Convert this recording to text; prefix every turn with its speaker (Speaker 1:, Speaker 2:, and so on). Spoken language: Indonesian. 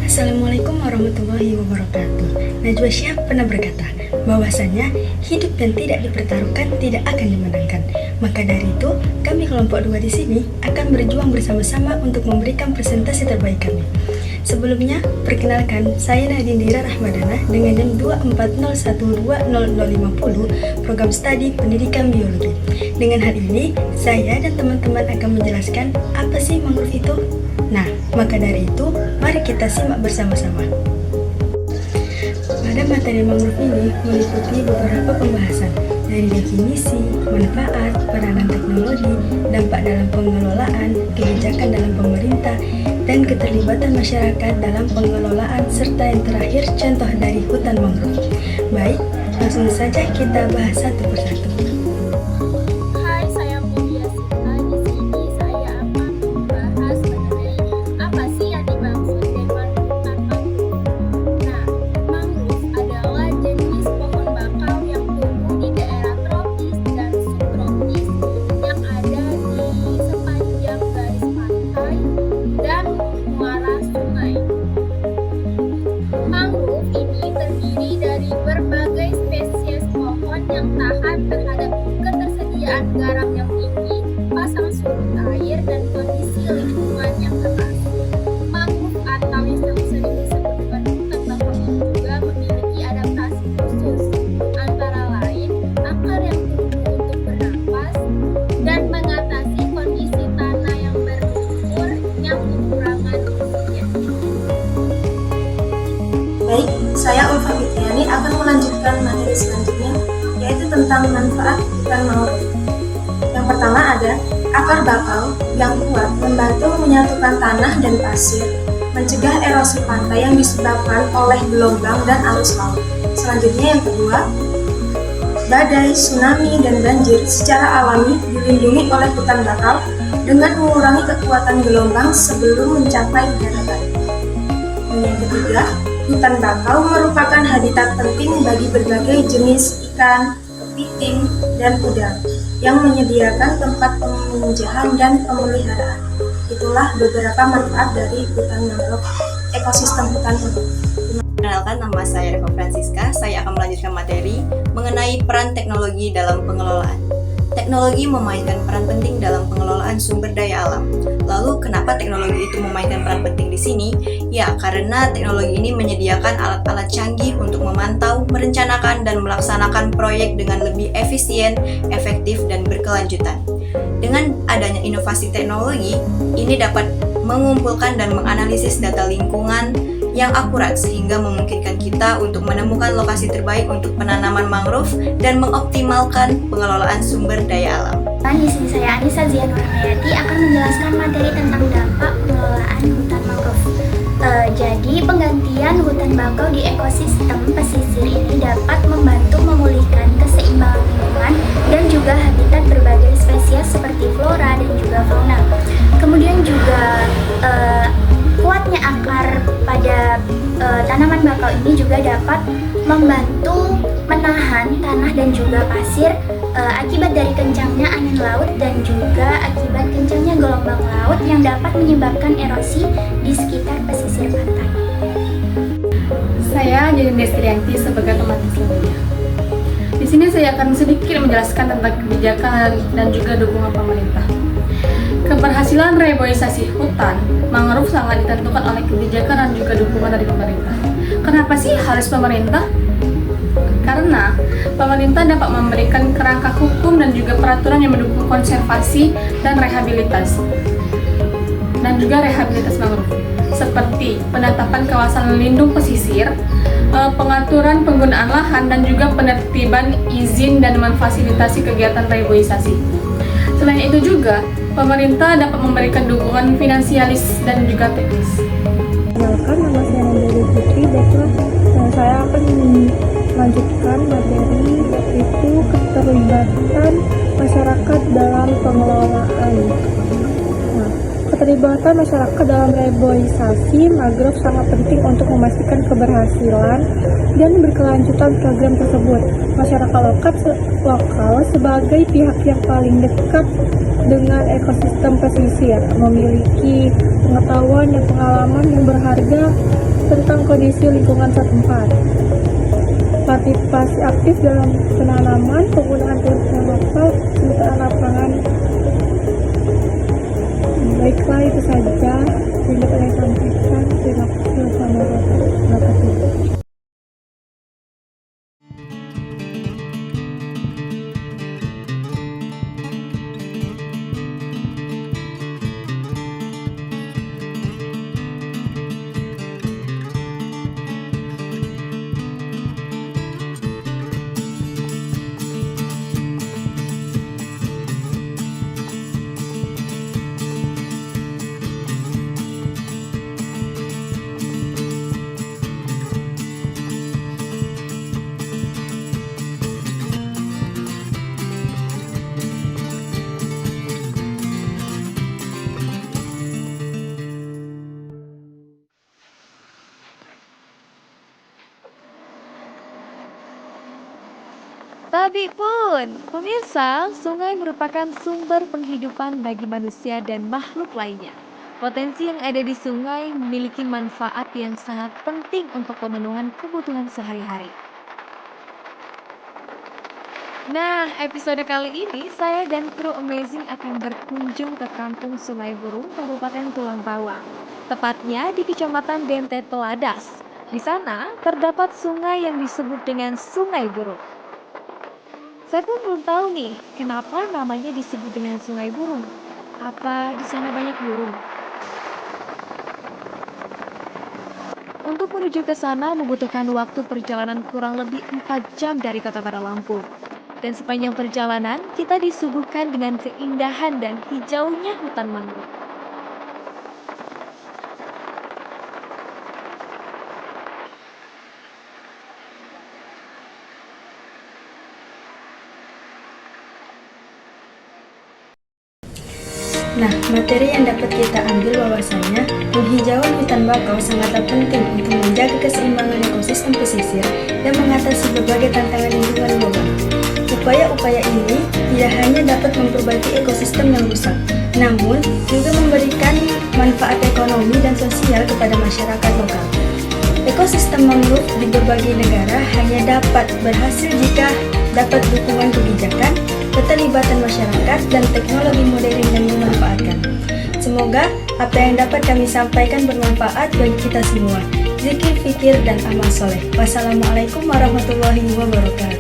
Speaker 1: Assalamualaikum warahmatullahi wabarakatuh. Najwa Shihab pernah berkata bahwasanya hidup yang tidak dipertaruhkan tidak akan dimenangkan. Maka dari itu, kami kelompok 2 di sini akan berjuang bersama-sama untuk memberikan presentasi terbaik kami. Sebelumnya, perkenalkan, saya Nadindira Rahmadana dengan NIM 240120050 Program Studi Pendidikan Biologi. Dengan hal ini, saya dan teman-teman akan menjelaskan apa sih mangrove itu. Nah, maka dari itu, mari kita simak bersama-sama. Pada materi mangrove ini meliputi beberapa pembahasan dari definisi, manfaat, peranan teknologi, dampak dalam pengelolaan, kebijakan dalam pemerintah, dan keterlibatan masyarakat dalam pengelolaan, serta yang terakhir contoh dari hutan mangrove. Baik, langsung saja kita bahas satu persatu.
Speaker 2: Berbagai spesies pohon yang tahan terhadap ketersediaan garam yang tinggi, pasang surut air, dan kondisi lingkungan yang keras. Mangrove atau yang sering disebut dengan hutan bakau ini juga memiliki adaptasi khusus, antara lain akar yang tumbuh untuk bernapas dan mengatasi kondisi tanah yang berlumpur yang kekurangan oksigen.
Speaker 3: Baik, saya Ulfa Fitriani akan melanjutkan materi selanjutnya, yaitu tentang manfaat hutan mangrove. Yang pertama ada akar bakau yang kuat membantu menyatukan tanah dan pasir, mencegah erosi pantai yang disebabkan oleh gelombang dan arus laut. Selanjutnya yang kedua, badai, tsunami, dan banjir secara alami dilindungi oleh hutan bakau dengan mengurangi kekuatan gelombang sebelum mencapai daratan. Dan yang ketiga, hutan bakau merupakan habitat penting bagi berbagai jenis ikan, kepiting, dan udang yang menyediakan tempat peminjahan dan pemeliharaan. Itulah beberapa manfaat dari hutan mangrove, ekosistem hutan mangrove.
Speaker 4: Perkenalkan, nama saya Reva Francisca. Saya akan melanjutkan materi mengenai peran teknologi dalam pengelolaan. Teknologi memainkan peran penting dalam pengelolaan sumber daya alam. Lalu, kenapa teknologi itu memainkan peran penting di sini? Ya, karena teknologi ini menyediakan alat-alat canggih untuk memantau, merencanakan, dan melaksanakan proyek dengan lebih efisien, efektif, dan berkelanjutan. Dengan adanya inovasi teknologi, ini dapat mengumpulkan dan menganalisis data lingkungan yang akurat sehingga memungkinkan kita untuk menemukan lokasi terbaik untuk penanaman mangrove dan mengoptimalkan pengelolaan sumber daya alam.
Speaker 5: Di sini saya Anissa Zianur Hayati akan menjelaskan materi tentang dampak pengelolaan hutan mangrove. Jadi penggantian hutan bakau di ekosistem pesisir ini dapat membantu memulihkan keseimbangan lingkungan dan juga habitat berbagai spesies seperti flora dan juga fauna. Kemudian juga kuatnya akar pada tanaman bakau ini juga dapat membantu menahan tanah dan juga pasir akibat dari kencangnya angin laut dan juga akibat kencangnya gelombang laut yang dapat menyebabkan erosi di sekitar pesisir pantai.
Speaker 6: Saya Jadi Destrianti sebagai pematis lainnya. Di sini saya akan sedikit menjelaskan tentang kebijakan dan juga dukungan pemerintah. Keberhasilan reboisasi hutan mangrove sangat ditentukan oleh kebijakan dan juga dukungan dari pemerintah. Kenapa sih harus pemerintah? Karena pemerintah dapat memberikan kerangka hukum dan juga peraturan yang mendukung konservasi dan rehabilitasi mangrove, seperti penetapan kawasan lindung pesisir, pengaturan penggunaan lahan, dan juga penertiban izin dan memfasilitasi kegiatan reboisasi. Selain itu juga, pemerintah dapat memberikan dukungan finansialis dan juga teknis.
Speaker 7: Perkenalkan, nama saya Nandari Putri. Baiklah, saya akan melanjutkan materi yaitu keterlibatan masyarakat dalam pengelolaan. Nah, Keterlibatan masyarakat dalam reboisasi mangrove sangat penting untuk memastikan keberhasilan dan berkelanjutan program tersebut. Masyarakat lokal sebagai pihak yang paling dekat dengan ekosistem pesisir memiliki pengetahuan dan pengalaman yang berharga tentang kondisi lingkungan setempat. Partisipasi aktif dalam penanaman, penggunaan teknologi lokal, pemetaan lapangan. Baiklah, itu saja yang dapat saya sampaikan. Terima kasih. Wassalamualaikum warahmatullahi wabarakatuh.
Speaker 8: Tapi pun, pemirsa, sungai merupakan sumber penghidupan bagi manusia dan makhluk lainnya. Potensi yang ada di sungai memiliki manfaat yang sangat penting untuk pemenuhan kebutuhan sehari-hari. Nah, episode kali ini saya dan kru Amazing akan berkunjung ke Kampung Sungai Burung, Kabupaten Tulang Bawang. Tepatnya di Kecamatan Dente Teladas. Di sana terdapat sungai yang disebut dengan Sungai Burung. Saya pun belum tahu nih, kenapa namanya disebut dengan Sungai Burung. Apa di sana banyak burung? Untuk menuju ke sana membutuhkan waktu perjalanan kurang lebih 4 jam dari Kota Bandar Lampung. Dan sepanjang perjalanan, kita disuguhkan dengan keindahan dan hijaunya hutan mangrove.
Speaker 1: Nah, materi yang dapat kita ambil bahwasanya penghijauan hutan bakau sangatlah penting untuk menjaga keseimbangan ekosistem pesisir dan mengatasi berbagai tantangan lingkungan global. Upaya-upaya ini tidak hanya dapat memperbaiki ekosistem yang rusak, namun juga memberikan manfaat ekonomi dan sosial kepada masyarakat lokal. Ekosistem mangrove di berbagai negara hanya dapat berhasil jika dapat dukungan kebijakan, keterlibatan masyarakat, dan teknologi modern yang dimanfaatkan. Semoga apa yang dapat kami sampaikan bermanfaat bagi kita semua. Zikir, fikir, dan amal soleh. Wassalamualaikum warahmatullahi wabarakatuh.